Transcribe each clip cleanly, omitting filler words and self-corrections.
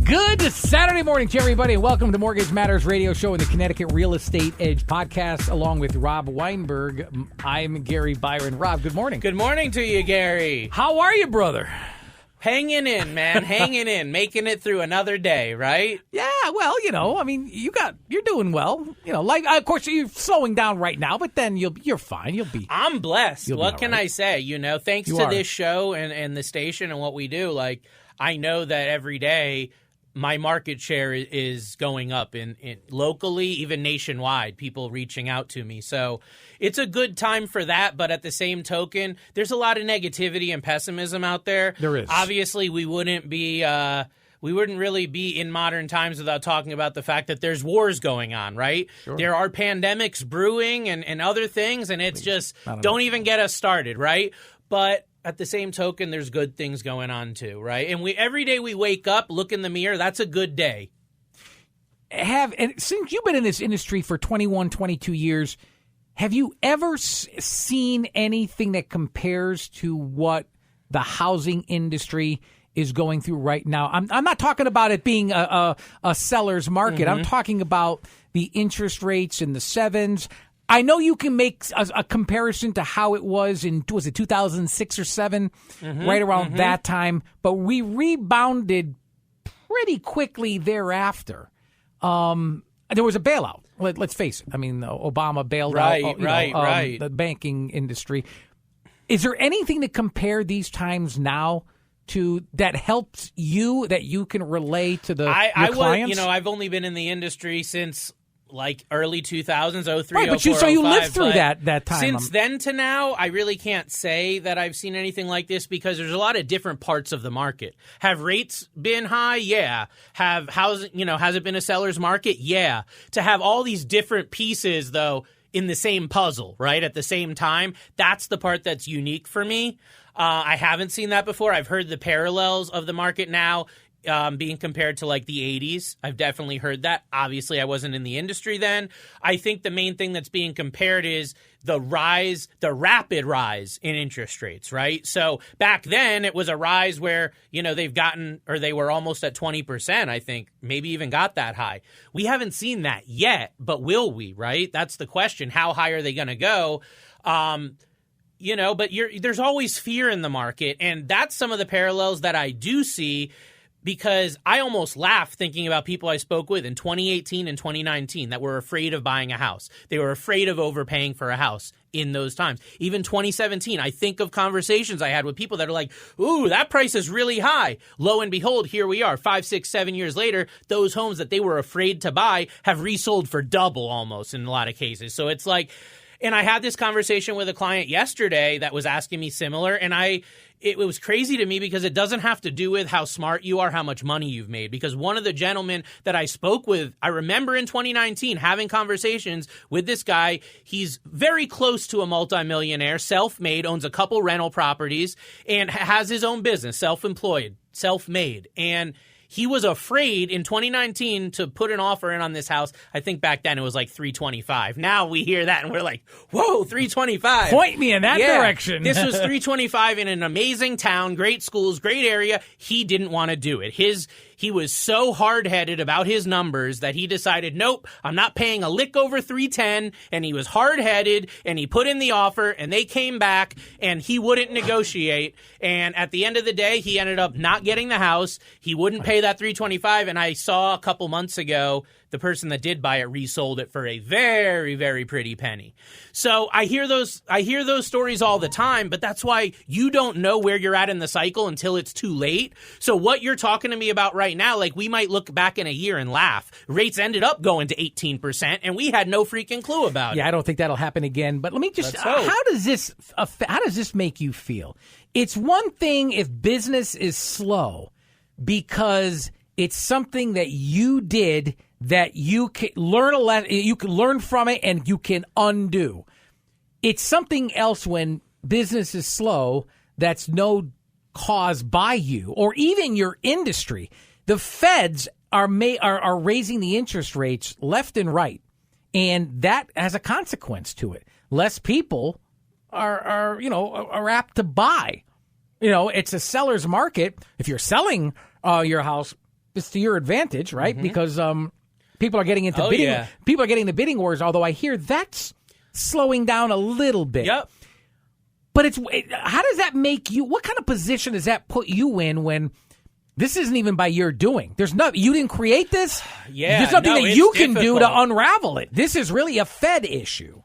Good Saturday morning to everybody, and welcome to Mortgage Matters Radio Show and the Connecticut Real Estate Edge podcast, along with Rob Weinberg. I'm Gary Byron. Rob, good morning. Good morning to you, Gary. How are you, brother? Hanging in, man. Hanging in. Making it through another day, right? Yeah, well, you're doing well. Of course, you're slowing down right now, but then you're fine. I'm blessed. What can right. I say? Thanks to this show and the station and what we do, I know that every day my market share is going up in locally, even nationwide, people reaching out to me. So it's a good time for that. But at the same token, there's a lot of negativity and pessimism out there. There is. Obviously, we wouldn't really be in modern times without talking about the fact that there's wars going on, right? Sure. There are pandemics brewing and other things, and it's just don't even get us started, right? But at the same token, there's good things going on too, right? And every day we wake up, look in the mirror, that's a good day. And since you've been in this industry for 21, 22 years, have you ever seen anything that compares to what the housing industry is going through right now? I'm not talking about it being a seller's market. I'm talking about the interest rates in the sevens. I know you can make a comparison to how it was in, 2006 or 7, right around that time, but we rebounded pretty quickly thereafter. There was a bailout. Let's face it. I mean, Obama bailed out the banking industry. Is there anything to compare these times now to that helps you, that you can relay to your clients? I've only been in the industry since early 2000s, 03, right, but 04, so you 05, lived through that time. Since then to now, I really can't say that I've seen anything like this because there's a lot of different parts of the market. Have rates been high? Yeah. Have housing, has it been a seller's market? Yeah. To have all these different pieces, though, in the same puzzle, right, at the same time, that's the part that's unique for me. I haven't seen that before. I've heard the parallels of the market now being compared to the 80s. I've definitely heard that. Obviously, I wasn't in the industry then. I think the main thing that's being compared is the rapid rise in interest rates, right? So back then it was a rise where, they were almost at 20%, I think, maybe even got that high. We haven't seen that yet, but will we, right? That's the question. How high are they going to go? But there's always fear in the market, and that's some of the parallels that I do see. Because I almost laugh thinking about people I spoke with in 2018 and 2019 that were afraid of buying a house. They were afraid of overpaying for a house in those times. Even 2017, I think of conversations I had with people that are like, ooh, that price is really high. Lo and behold, here we are 5, 6, 7 years later. Those homes that they were afraid to buy have resold for double almost in a lot of cases. So it's and I had this conversation with a client yesterday that was asking me similar, and it was crazy to me because it doesn't have to do with how smart you are, how much money you've made. Because one of the gentlemen that I spoke with, I remember in 2019 having conversations with this guy. He's very close to a multimillionaire, self-made, owns a couple rental properties, and has his own business, self-employed, self-made. And he was afraid in 2019 to put an offer in on this house. I think back then it was $325. Now we hear that and we're like, whoa, $325. Point me in that direction. This was $325 in an amazing town, great schools, great area. He didn't want to do it. He was so hard-headed about his numbers that he decided, nope, I'm not paying a lick over $310, and he was hard-headed, and he put in the offer, and they came back, and he wouldn't negotiate, and at the end of the day, he ended up not getting the house. He wouldn't pay that $325, and I saw a couple months ago the person that did buy it resold it for a very, very pretty penny. So I hear those stories all the time, but that's why you don't know where you're at in the cycle until it's too late. So what you're talking to me about right now, we might look back in a year and laugh. Rates ended up going to 18%, and we had no freaking clue about it. Yeah, I don't think that'll happen again. But let me just, how does this make you feel? It's one thing if business is slow because it's something that you did that you can learn from it and you can undo. It's something else when business is slow that's no cause by you or even your industry. The feds are raising the interest rates left and right, and that has a consequence to it. Less people are apt to buy. It's a seller's market. If you're selling your house, it's to your advantage, right? Because people are getting into bidding. Yeah. People are getting the bidding wars, although I hear that's slowing down a little bit. Yep. But how does that make you? What kind of position does that put you in when this isn't even by your doing? There's nothing. You didn't create this. Yeah, there's nothing that you can do to difficult. unravel it. This is really a Fed issue.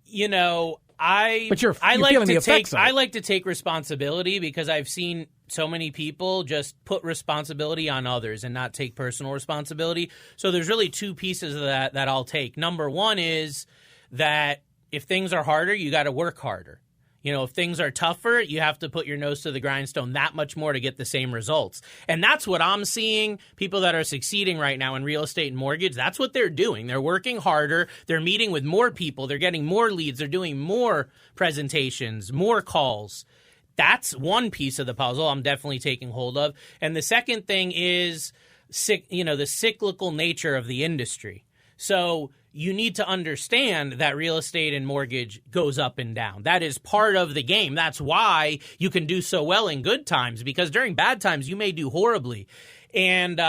You know, I like to take responsibility because I've seen so many people just put responsibility on others and not take personal responsibility. So there's really two pieces of that I'll take. Number one is that if things are harder, you got to work harder. You know, if things are tougher, you have to put your nose to the grindstone that much more to get the same results. And that's what I'm seeing. People that are succeeding right now in real estate and mortgage, that's what they're doing. They're working harder. They're meeting with more people. They're getting more leads. They're doing more presentations, more calls. That's one piece of the puzzle I'm definitely taking hold of. And the second thing is, the cyclical nature of the industry. So you need to understand that real estate and mortgage goes up and down. That is part of the game. That's why you can do so well in good times, because during bad times you may do horribly. And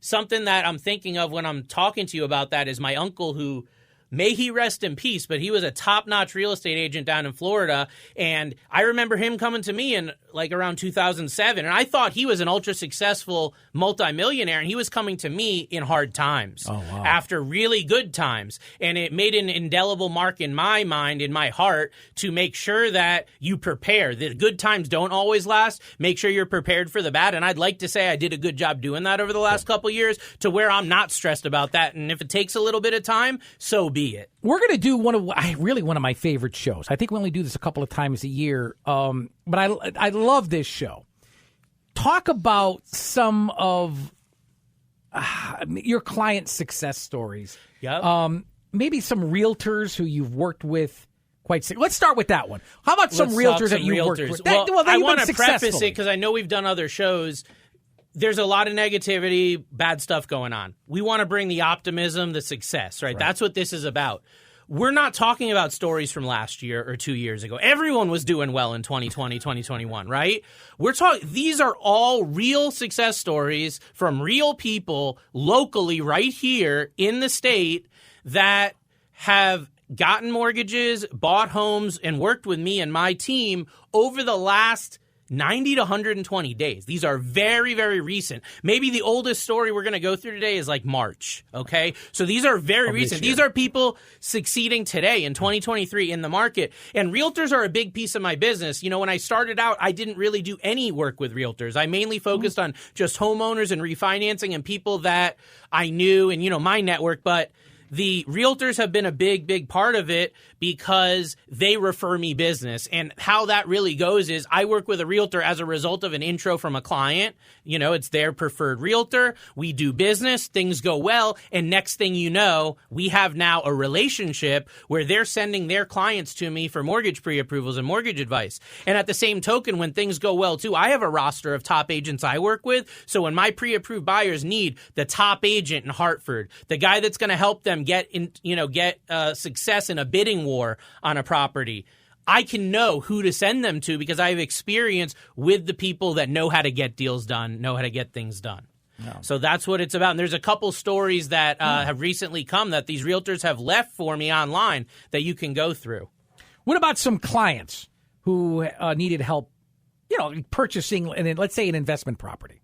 something that I'm thinking of when I'm talking to you about that is my uncle, who, may he rest in peace, but he was a top-notch real estate agent down in Florida. And I remember him coming to me in around 2007. And I thought he was an ultra-successful multimillionaire. And he was coming to me in hard times after really good times. And it made an indelible mark in my mind, in my heart, to make sure that you prepare. The good times don't always last. Make sure you're prepared for the bad. And I'd like to say I did a good job doing that over the last couple of years to where I'm not stressed about that. And if it takes a little bit of time, so be it. We're going to do one of my favorite shows. I think we only do this a couple of times a year, but I love this show. Talk about some of your client success stories. Yep. Maybe some realtors who you've worked with. Let's start with that one. How about some realtors that you've worked with? I want to preface it because I know we've done other shows. There's a lot of negativity, bad stuff going on. We want to bring the optimism, the success, right? That's what this is about. We're not talking about stories from last year or 2 years ago. Everyone was doing well in 2020, 2021, right? These are all real success stories from real people locally right here in the state that have gotten mortgages, bought homes, and worked with me and my team over the last 90 to 120 days. These are very, very recent. Maybe the oldest story we're going to go through today is March, okay? So these are very recent. These are people succeeding today in 2023 in the market. And realtors are a big piece of my business. You know, when I started out, I didn't really do any work with realtors. I mainly focused on just homeowners and refinancing and people that I knew and, my network. But the realtors have been a big, big part of it because they refer me business. And how that really goes is I work with a realtor as a result of an intro from a client. It's their preferred realtor. We do business. Things go well. And next thing you know, we have now a relationship where they're sending their clients to me for mortgage pre-approvals and mortgage advice. And at the same token, when things go well too, I have a roster of top agents I work with. So when my pre-approved buyers need the top agent in Hartford, the guy that's going to help them get success in a bidding war on a property, I can know who to send them to because I have experience with the people that know how to get deals done, know how to get things done. No. So that's what it's about. And there's a couple stories that have recently come that these realtors have left for me online that you can go through. What about some clients who needed help, purchasing, let's say, an investment property?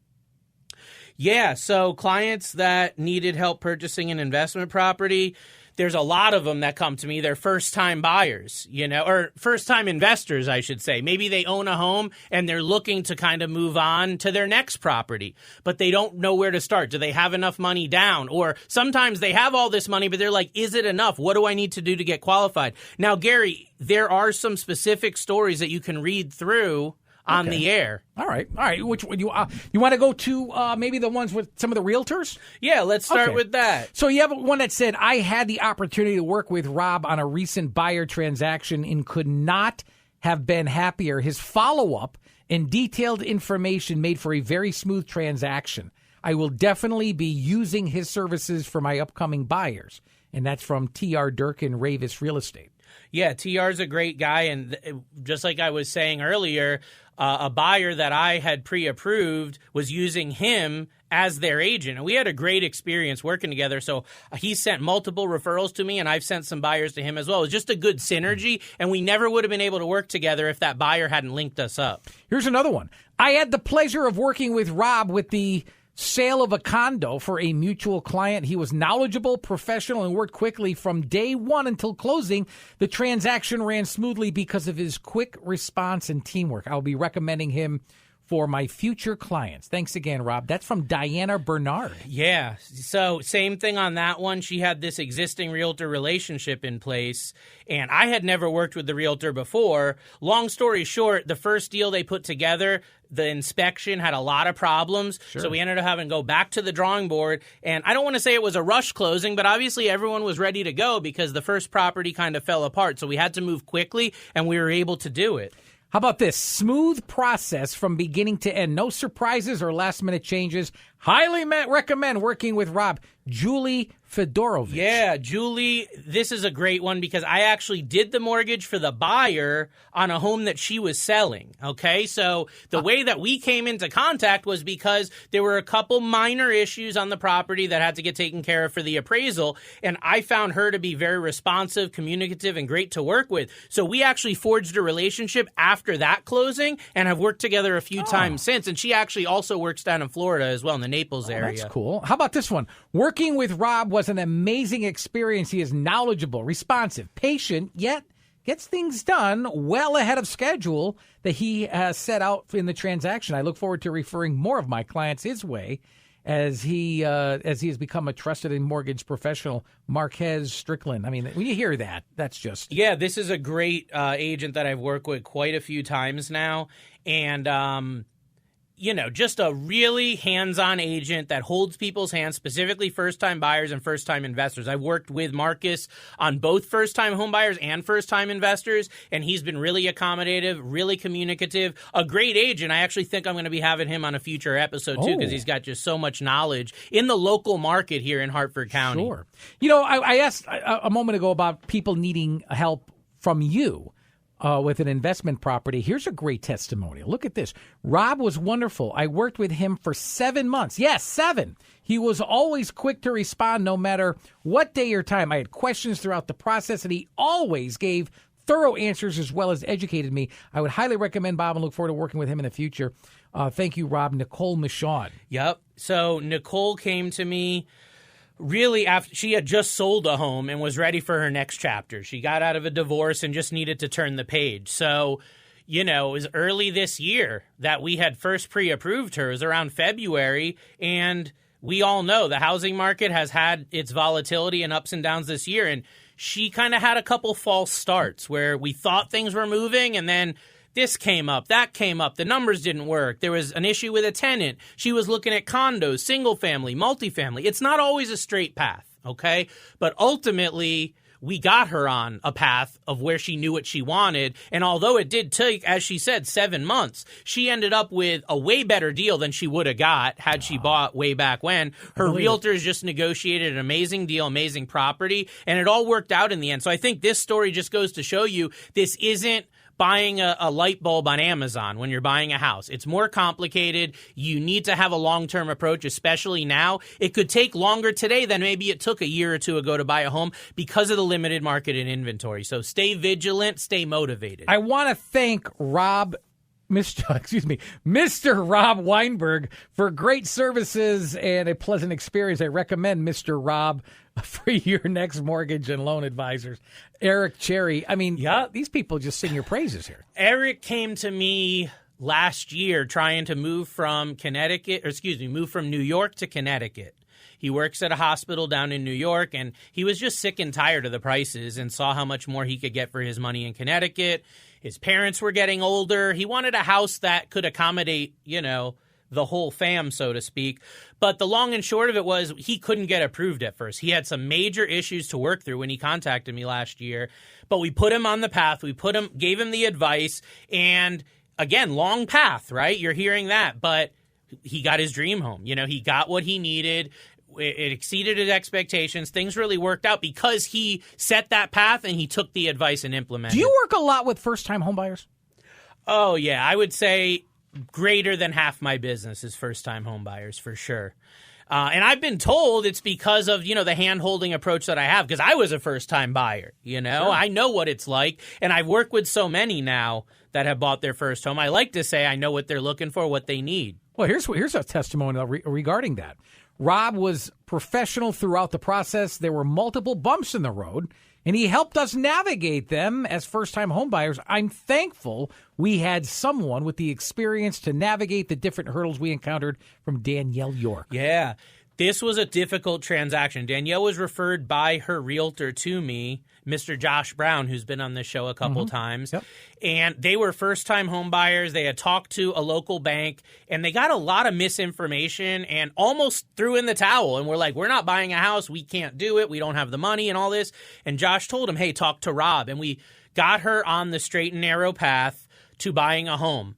Yeah, so clients that needed help purchasing an investment property, there's a lot of them that come to me. They're first-time buyers, or first-time investors, I should say. Maybe they own a home and they're looking to kind of move on to their next property, but they don't know where to start. Do they have enough money down? Or sometimes they have all this money, but they're like, is it enough? What do I need to do to get qualified? Now, Gary, there are some specific stories that you can read through on the air. All right. Which you want to go to maybe the ones with some of the realtors? Yeah, let's start with that. So you have one that said, I had the opportunity to work with Rob on a recent buyer transaction and could not have been happier. His follow-up and detailed information made for a very smooth transaction. I will definitely be using his services for my upcoming buyers. And that's from T.R. Durkin, Ravis Real Estate. Yeah, TR's a great guy, and just like I was saying earlier, a buyer that I had pre-approved was using him as their agent, and we had a great experience working together. So he sent multiple referrals to me, and I've sent some buyers to him as well. It was just a good synergy, and we never would have been able to work together if that buyer hadn't linked us up. Here's another one. I had the pleasure of working with Rob with the sale of a condo for a mutual client. He was knowledgeable, professional, and worked quickly from day one until closing. The transaction ran smoothly because of his quick response and teamwork. I'll be recommending him for my future clients. Thanks again, Rob. That's from Diana Bernard. Yeah. So same thing on that one. She had this existing realtor relationship in place, and I had never worked with the realtor before. Long story short, the first deal they put together, the inspection had a lot of problems. Sure. So we ended up having to go back to the drawing board. And I don't want to say it was a rush closing, but obviously everyone was ready to go because the first property kind of fell apart. So we had to move quickly, and we were able to do it. How about this? Smooth process from beginning to end. No surprises or last-minute changes. Highly recommend working with Rob. Julie Fedorovich. Yeah, Julie, this is a great one because I actually did the mortgage for the buyer on a home that she was selling, okay? So the way that we came into contact was because there were a couple minor issues on the property that had to get taken care of for the appraisal, and I found her to be very responsive, communicative, and great to work with. So we actually forged a relationship after that closing and have worked together a few times since, and she actually also works down in Florida as well, in the Naples area. That's cool. How about this one? Working with Rob was an amazing experience. He is knowledgeable, responsive, patient, yet gets things done well ahead of schedule that he set out in the transaction. I look forward to referring more of my clients his way as he has become a trusted mortgage professional. Marquez Strickland. I mean, when you hear that, that's just... Yeah, this is a great agent that I've worked with quite a few times now. And... just a really hands-on agent that holds people's hands, specifically first-time buyers and first-time investors. I've worked with Marcus on both first-time home buyers and first-time investors, and he's been really accommodative, really communicative, a great agent. I actually think I'm going to be having him on a future episode, too, because he's got just so much knowledge in the local market here in Hartford County. Sure. I asked a moment ago about people needing help from you. With an investment property. Here's a great testimonial. Look at this. Rob was wonderful. I worked with him for 7 months. Yes, 7. He was always quick to respond no matter what day or time. I had questions throughout the process, and he always gave thorough answers as well as educated me. I would highly recommend Bob and look forward to working with him in the future. Thank you, Rob. Nicole Michaud. Yep. So Nicole came to me really after she had just sold a home and was ready for her next chapter. She got out of a divorce and just needed to turn the page. So, it was early this year that we had first pre-approved her. It was around February, and we all know the housing market has had its volatility and ups and downs this year, and she kind of had a couple false starts where we thought things were moving, and then this came up, that came up, the numbers didn't work. There was an issue with a tenant. She was looking at condos, single family, multifamily. It's not always a straight path, okay? But ultimately, we got her on a path of where she knew what she wanted. And although it did take, as she said, 7 months, she ended up with a way better deal than she would have got had she bought way back when. Her realtors just negotiated an amazing deal, amazing property, and it all worked out in the end. So I think this story just goes to show you this isn't buying a light bulb on Amazon when you're buying a house. It's more complicated. You need to have a long-term approach, especially now. It could take longer today than maybe it took a year or two ago to buy a home because of the limited market and inventory. So stay vigilant, stay motivated. I want to thank Mr. Rob Weinberg for great services and a pleasant experience. I recommend Mr. Rob for your next mortgage and loan advisors. Eric Cherry. I mean, these people just sing your praises here. Eric came to me last year trying to move from New York to Connecticut. He works at a hospital down in New York, and he was just sick and tired of the prices and saw how much more he could get for his money in Connecticut. His parents were getting older. He wanted a house that could accommodate, the whole fam, so to speak. But the long and short of it was he couldn't get approved at first. He had some major issues to work through when he contacted me last year. But we put him on the path. Gave him the advice. And again, long path, right? You're hearing that. But he got his dream home. He got what he needed. It exceeded his expectations. Things really worked out because he set that path and he took the advice and implemented. Do you work a lot with first-time homebuyers? Oh, yeah. I would say greater than half my business is first-time homebuyers for sure. And I've been told it's because of, the hand-holding approach that I have, because I was a first-time buyer, Sure. I know what it's like, and I've worked with so many now that have bought their first home. I like to say I know what they're looking for, what they need. Well, here's a testimonial regarding that. Rob was professional throughout the process. There were multiple bumps in the road, and he helped us navigate them as first-time homebuyers. I'm thankful we had someone with the experience to navigate the different hurdles we encountered from Danielle York. Yeah, this was a difficult transaction. Danielle was referred by her realtor to me, Mr. Josh Brown, who's been on this show a couple times. Yep. And they were first-time home buyers. They had talked to a local bank, and they got a lot of misinformation and almost threw in the towel. And we're like, we're not buying a house. We can't do it. We don't have the money and all this. And Josh told him, hey, talk to Rob. And we got her on the straight and narrow path to buying a home.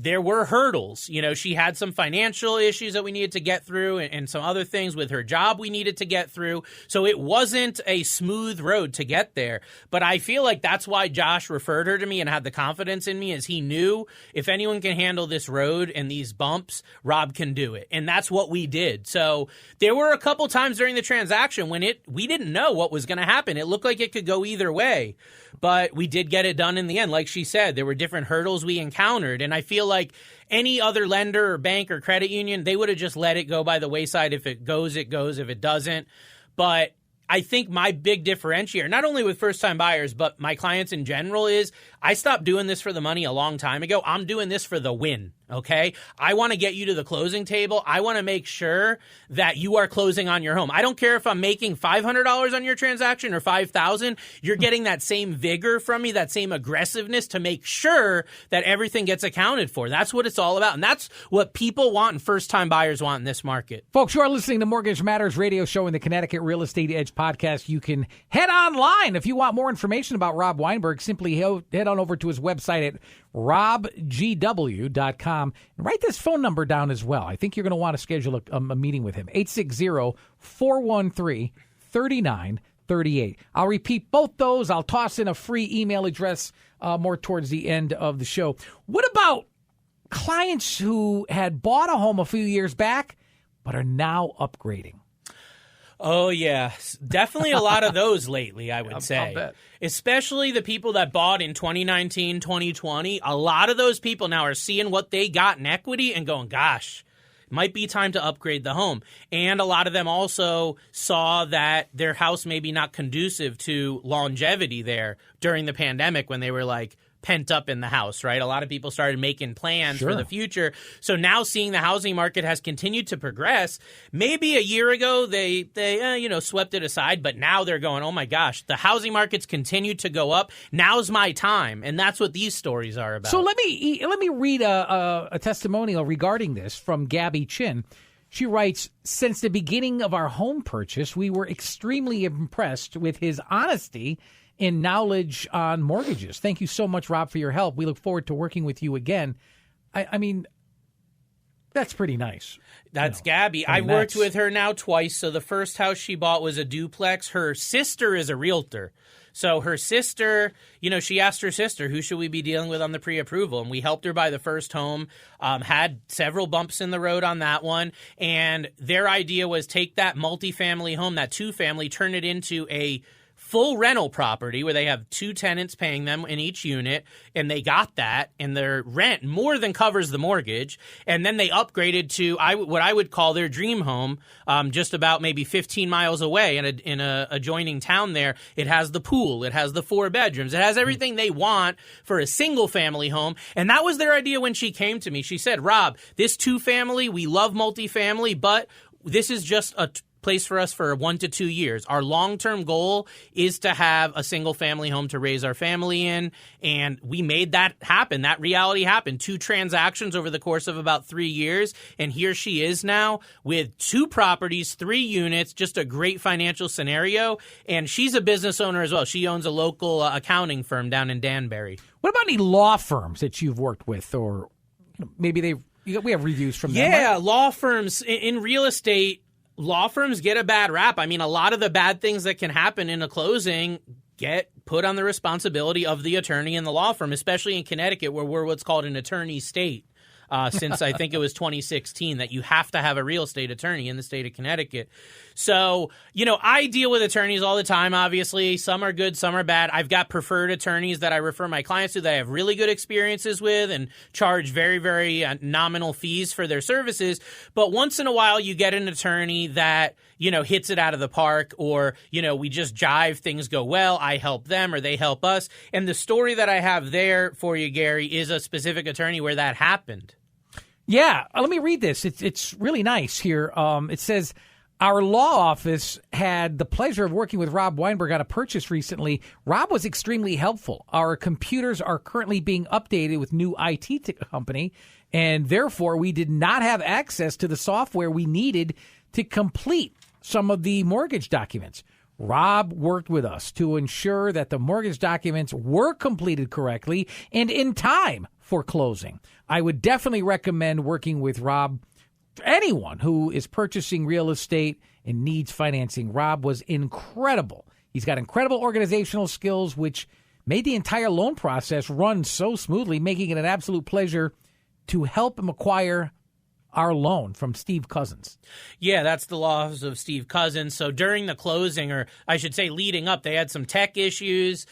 There were hurdles. She had some financial issues that we needed to get through and some other things with her job we needed to get through. So it wasn't a smooth road to get there. But I feel like that's why Josh referred her to me and had the confidence in me, is he knew if anyone can handle this road and these bumps, Rob can do it. And that's what we did. So there were a couple times during the transaction when we didn't know what was going to happen. It looked like it could go either way. But we did get it done in the end. Like she said, there were different hurdles we encountered. And I feel like any other lender or bank or credit union, they would have just let it go by the wayside. If it goes, it goes. If it doesn't. But I think my big differentiator, not only with first-time buyers, but my clients in general, is I stopped doing this for the money a long time ago. I'm doing this for the win, okay? I want to get you to the closing table. I want to make sure that you are closing on your home. I don't care if I'm making $500 on your transaction or $5,000. You're getting that same vigor from me, that same aggressiveness to make sure that everything gets accounted for. That's what it's all about, and that's what people want and first-time buyers want in this market. Folks, you are listening to Mortgage Matters radio show in the Connecticut Real Estate Edge podcast. You can head online if you want more information about Rob Weinberg. Simply head on over to his website at robgw.com and write this phone number down as well. I think you're going to want to schedule a meeting with him. 860-413-3938. I'll repeat both those. I'll toss in a free email address more towards the end of the show. What about clients who had bought a home a few years back but are now upgrading? Oh, yeah. Definitely a lot of those lately, I would say. I'll bet. Especially the people that bought in 2019, 2020. A lot of those people now are seeing what they got in equity and going, gosh, it might be time to upgrade the home. And a lot of them also saw that their house may be not conducive to longevity there during the pandemic when they were like pent up in the house, right? A lot of people started making plans for the future. So now seeing the housing market has continued to progress. Maybe a year ago they swept it aside, but now they're going, oh my gosh, the housing market's continued to go up. Now's my time. And that's what these stories are about. So let me read a testimonial regarding this from Gabby Chin. She writes, since the beginning of our home purchase, we were extremely impressed with his honesty in knowledge on mortgages. Thank you so much, Rob, for your help. We look forward to working with you again. I mean, that's pretty nice. That's Gabby. I've worked with her now twice. So the first house she bought was a duplex. Her sister is a realtor. So her sister, she asked her sister, who should we be dealing with on the pre-approval? And we helped her buy the first home, had several bumps in the road on that one. And their idea was take that multifamily home, that two-family, turn it into a full rental property where they have two tenants paying them in each unit, and they got that, and their rent more than covers the mortgage. And then they upgraded to what I would call their dream home, just about maybe 15 miles away in a adjoining town there. It has the pool. It has the 4 bedrooms. It has everything they want for a single-family home. And that was their idea when she came to me. She said, Rob, this two-family, we love multifamily, but this is just a place for us for 1 to 2 years. Our long-term goal is to have a single-family home to raise our family in, and we made that happen. That reality happened. 2 transactions over the course of about 3 years, and here she is now with 2 properties, 3 units, just a great financial scenario, and she's a business owner as well. She owns a local accounting firm down in Danbury. What about any law firms that you've worked with, or maybe we have reviews from them? Yeah, right? Law firms in real estate. law firms get a bad rap. I mean, a lot of the bad things that can happen in a closing get put on the responsibility of the attorney in the law firm, especially in Connecticut, where we're what's called an attorney state. Since I think it was 2016 that you have to have a real estate attorney in the state of Connecticut. So, I deal with attorneys all the time, obviously. Some are good, some are bad. I've got preferred attorneys that I refer my clients to that I have really good experiences with and charge very, very nominal fees for their services. But once in a while, you get an attorney that, hits it out of the park, or, we just jive, things go well, I help them or they help us. And the story that I have there for you, Gary, is a specific attorney where that happened. Yeah, let me read this. It's really nice here. It says, our law office had the pleasure of working with Rob Weinberg on a purchase recently. Rob was extremely helpful. Our computers are currently being updated with new IT company, and therefore we did not have access to the software we needed to complete some of the mortgage documents. Rob worked with us to ensure that the mortgage documents were completed correctly and in time for closing. I would definitely recommend working with Rob. Anyone who is purchasing real estate and needs financing, Rob was incredible. He's got incredible organizational skills, which made the entire loan process run so smoothly, making it an absolute pleasure to help him acquire our loan. From Steve Cousins. Yeah, that's the laws of Steve Cousins. So during the closing, or I should say leading up, they had some tech issues.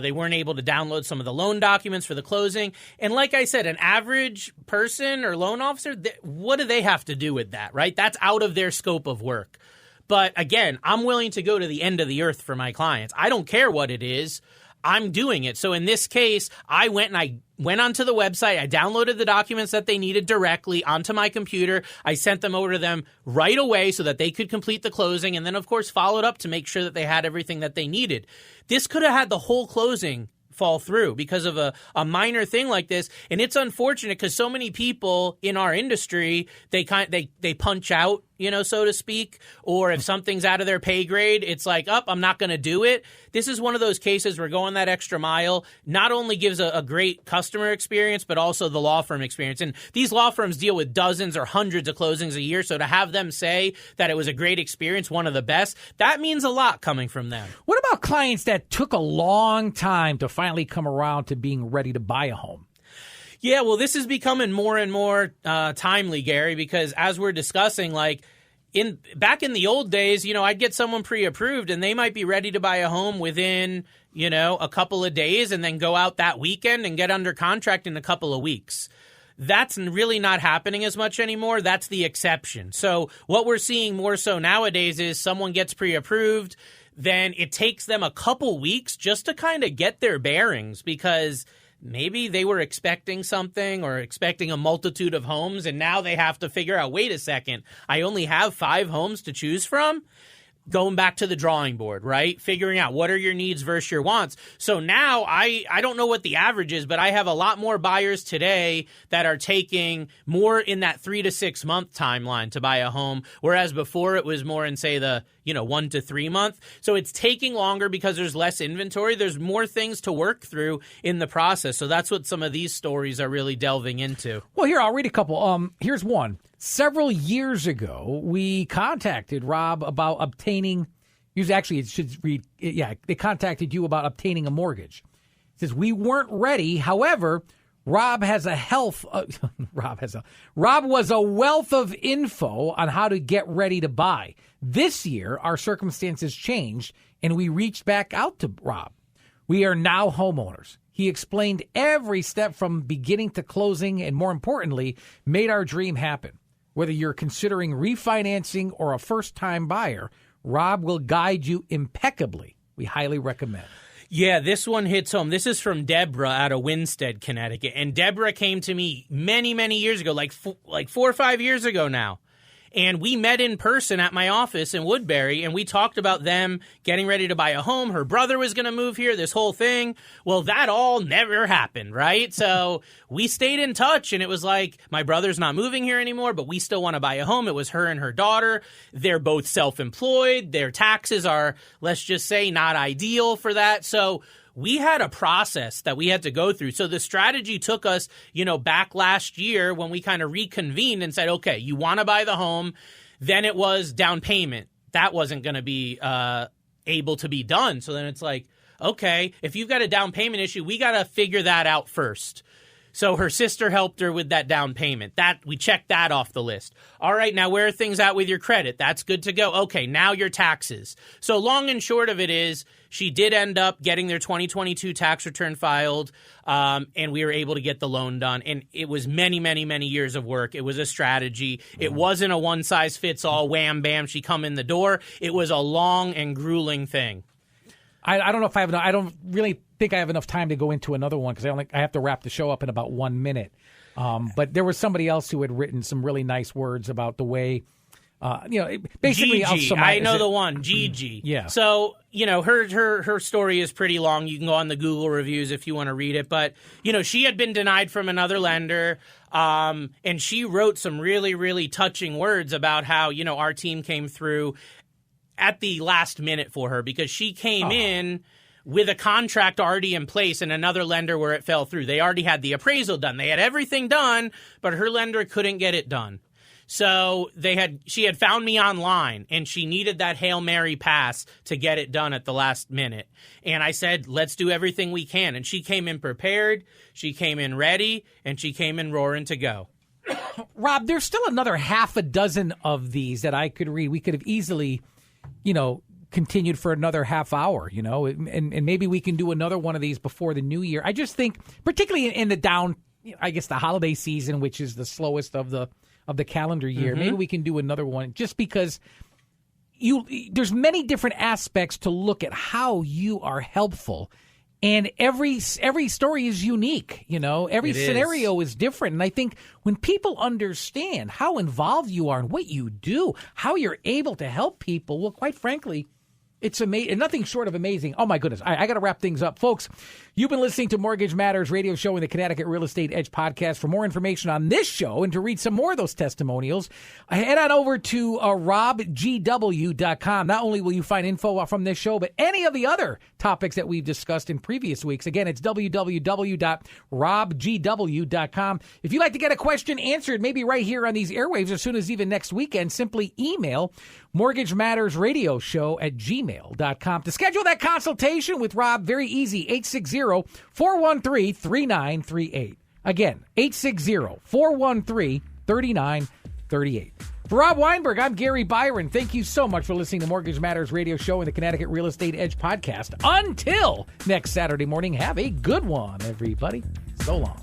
They weren't able to download some of the loan documents for the closing. And like I said, an average person or loan officer, what do they have to do with that, right? That's out of their scope of work. But again, I'm willing to go to the end of the earth for my clients. I don't care what it is. I'm doing it. So in this case, I went onto the website. I downloaded the documents that they needed directly onto my computer. I sent them over to them right away so that they could complete the closing, and then, of course, followed up to make sure that they had everything that they needed. This could have had the whole closing fall through because of a minor thing like this. And it's unfortunate because so many people in our industry, they punch out, so to speak, or if something's out of their pay grade, it's like, I'm not going to do it. This is one of those cases where going that extra mile not only gives a great customer experience, but also the law firm experience. And these law firms deal with dozens or hundreds of closings a year. So to have them say that it was a great experience, one of the best, that means a lot coming from them. What about clients that took a long time to finally come around to being ready to buy a home? Yeah, well, this is becoming more and more timely, Gary, because as we're discussing, back in the old days, I'd get someone pre-approved and they might be ready to buy a home within, a couple of days and then go out that weekend and get under contract in a couple of weeks. That's really not happening as much anymore. That's the exception. So what we're seeing more so nowadays is someone gets pre-approved, then it takes them a couple weeks just to kind of get their bearings because maybe they were expecting something or expecting a multitude of homes, and now they have to figure out, wait a second, I only have 5 homes to choose from? Going back to the drawing board, right? Figuring out what are your needs versus your wants. So now I don't know what the average is, but I have a lot more buyers today that are taking more in that 3 to 6 month timeline to buy a home, whereas before it was more in, say, the 1 to 3 month. So it's taking longer because there's less inventory. There's more things to work through in the process. So that's what some of these stories are really delving into. Well, here, I'll read a couple. Here's one. Several years ago, we contacted Rob about obtaining, actually it should read, they contacted you about obtaining a mortgage. It says, we weren't ready. However, Rob was a wealth of info on how to get ready to buy. This year, our circumstances changed, and we reached back out to Rob. We are now homeowners. He explained every step from beginning to closing and, more importantly, made our dream happen. Whether you're considering refinancing or a first-time buyer, Rob will guide you impeccably. We highly recommend. Yeah, this one hits home. This is from Deborah out of Winstead, Connecticut. And Deborah came to me many, many years ago, like 4 or 5 years ago now. And we met in person at my office in Woodbury, and we talked about them getting ready to buy a home. Her brother was going to move here, this whole thing. Well, that all never happened, right? So we stayed in touch, and it was like, my brother's not moving here anymore, but we still want to buy a home. It was her and her daughter. They're both self-employed. Their taxes are, let's just say, not ideal for that. So we had a process that we had to go through. So the strategy took us, back last year when we kind of reconvened and said, okay, you want to buy the home. Then it was down payment. That wasn't going to be able to be done. So then it's like, okay, if you've got a down payment issue, we got to figure that out first. So her sister helped her with that down payment. That we checked that off the list. All right, now where are things at with your credit? That's good to go. Okay, now your taxes. So long and short of it is she did end up getting their 2022 tax return filed, and we were able to get the loan done. And it was many, many, many years of work. It was a strategy. It wasn't a one-size-fits-all, wham, bam, she come in the door. It was a long and grueling thing. I don't know if I have. I don't really think I have enough time to go into another one because I have to wrap the show up in about 1 minute. But there was somebody else who had written some really nice words about the way, basically. Gigi, I know the one, Gigi. Yeah. So her story is pretty long. You can go on the Google reviews if you want to read it. But she had been denied from another lender, and she wrote some really, really touching words about how our team came through at the last minute for her because she came in with a contract already in place and another lender where it fell through. They already had the appraisal done. They had everything done, but her lender couldn't get it done. So she had found me online and she needed that Hail Mary pass to get it done at the last minute. And I said, let's do everything we can. And she came in prepared, she came in ready, and she came in roaring to go. Rob, there's still another half a dozen of these that I could read. We could have easily continued for another half hour, and maybe we can do another one of these before the new year. I just think, particularly in the the holiday season, which is the slowest of the calendar year, maybe we can do another one just because there's many different aspects to look at how you are helpful. And every story is unique, Every scenario is different. And I think when people understand how involved you are and what you do, how you're able to help people, well, quite frankly, it's amazing. Nothing short of amazing. Oh, my goodness. I got to wrap things up. Folks, you've been listening to Mortgage Matters radio show and the Connecticut Real Estate Edge podcast. For more information on this show and to read some more of those testimonials, head on over to robgw.com. Not only will you find info from this show, but any of the other topics that we've discussed in previous weeks. Again, it's www.robgw.com. If you'd like to get a question answered, maybe right here on these airwaves as soon as even next weekend, simply email Mortgage Matters Radio Show at gmail.com. To schedule that consultation with Rob, very easy, 860-413-3938. Again, 860-413-3938. For Rob Weinberg, I'm Gary Byron. Thank you so much for listening to Mortgage Matters Radio Show and the Connecticut Real Estate Edge podcast. Until next Saturday morning, have a good one, everybody. So long.